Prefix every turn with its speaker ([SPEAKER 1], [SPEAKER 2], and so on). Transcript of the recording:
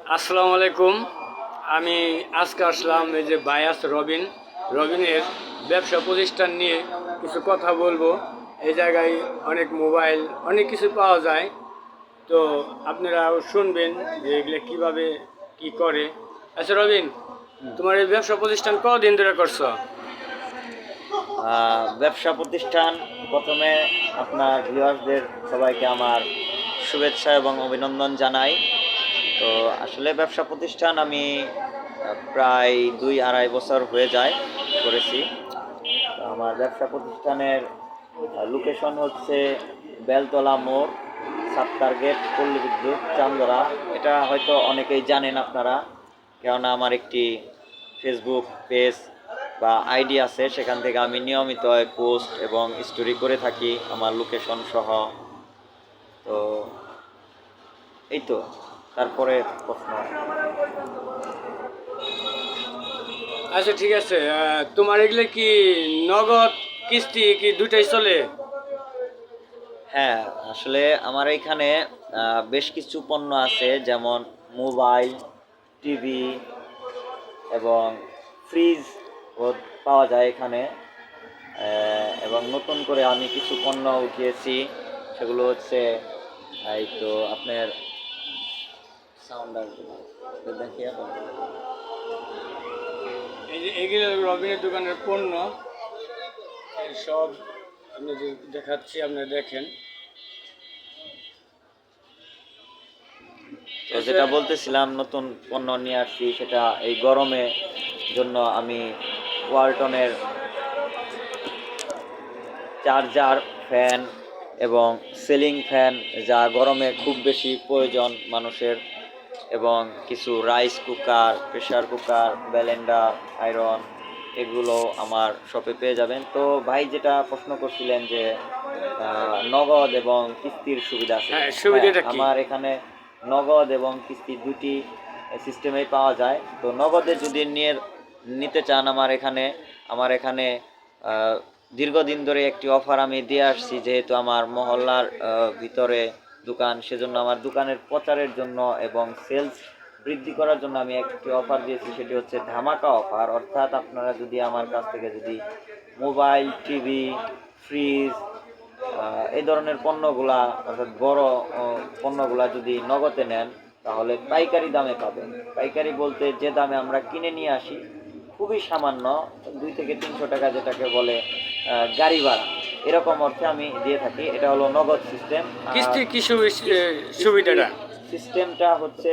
[SPEAKER 1] আসসালামু আলাইকুম। আমি আজকে আসলাম এই যে বায়াস রবিনের ব্যবসা প্রতিষ্ঠান নিয়ে কিছু কথা বলবো। এই জায়গায় অনেক মোবাইল অনেক কিছু পাওয়া যায়, তো আপনারা শুনবেন যে এগুলো কীভাবে কি করে। আচ্ছা রবিন, তোমার এই ব্যবসা প্রতিষ্ঠান কতদিন ধরে করছো?
[SPEAKER 2] ব্যবসা প্রতিষ্ঠান, প্রথমে আপনার ভিউয়ার্সদের সবাইকে আমার শুভেচ্ছা এবং অভিনন্দন জানাই। তো আসলে ব্যবসা প্রতিষ্ঠান আমি প্রায় 2-2.5 বছর হয়ে যায় করেছি। তো আমার ব্যবসা প্রতিষ্ঠানের লোকেশন হচ্ছে বেলতলা মোড়, সাত্তার গেট, পল্লী বিদ্যুৎ, চান্দরা। এটা হয়তো অনেকেই জানেন আপনারা, কেননা আমার একটি ফেসবুক পেজ বা আইডি আছে, সেখান থেকে আমি নিয়মিত পোস্ট এবং স্টোরি করে থাকি আমার লোকেশন সহ। তো এই তো, তারপরে প্রশ্ন।
[SPEAKER 1] আচ্ছা ঠিক আছে, তোমার এগুলো কি নগদ কিস্তি কি দুটাই চলে?
[SPEAKER 2] হ্যাঁ, আসলে আমার এইখানে বেশ কিছু পণ্য আছে, যেমন মোবাইল, টিভি এবং ফ্রিজ পাওয়া যায় এখানে। এবং নতুন করে আমি কিছু পণ্য উঠিয়েছি, সেগুলো হচ্ছে এই তো আপনার সাউন্ড আসবে দেখিয়ে।
[SPEAKER 1] এই যে এগুলো রবিনের দোকানের পণ্য, এই সব আমি যে দেখাচ্ছি আপনারা দেখেন।
[SPEAKER 2] তো যেটা বলতেছিলাম, নতুন পণ্য নিয়ে আসছি, সেটা এই গরমে জন্য আমি ওয়ালটনের চার্জার ফ্যান এবং সিলিং ফ্যান, যা গরমে খুব বেশি প্রয়োজন মানুষের, এবং কিছু rice cooker, pressure cooker, Blender, iron, এগুলো আমার শপে পেয়ে যাবেন। তো ভাই যেটা প্রশ্ন করছিলেন যে নগদ এবং কিস্তির সুবিধা আছে,
[SPEAKER 1] হ্যাঁ, সুবিধাটা কি?
[SPEAKER 2] আমার এখানে নগদ এবং কিস্তি দুটি সিস্টেমেই পাওয়া যায়। তো নগদে যদি নিতে চান, আমার এখানে দীর্ঘদিন ধরে একটি অফার আমি দিয়ে আসছি, যেহেতু আমার মহল্লার ভিতরে দোকান, সেজন্য আমার দোকানের প্রচারের জন্য এবং সেলস বৃদ্ধি করার জন্য আমি একটি অফার দিয়েছি। সেটি হচ্ছে ধামাকা অফার। অর্থাৎ আপনারা যদি আমার কাছ থেকে যদি মোবাইল, টিভি, ফ্রিজ, এই ধরনের পণ্যগুলা, অর্থাৎ বড় পণ্যগুলা যদি নগদে নেন, তাহলে পাইকারি দামে পাবেন। পাইকারি বলতে যে দামে আমরা কিনে নিয়ে আসি, খুবই সামান্য, 200-300 টাকা, যেটাকে বলে গাড়ি ভাড়া, এরকম অর্থে আমি দিয়ে থাকি। এটা হলো নগদ সিস্টেম।
[SPEAKER 1] কিস্তি কি সুবিধাটা?
[SPEAKER 2] সিস্টেমটা হচ্ছে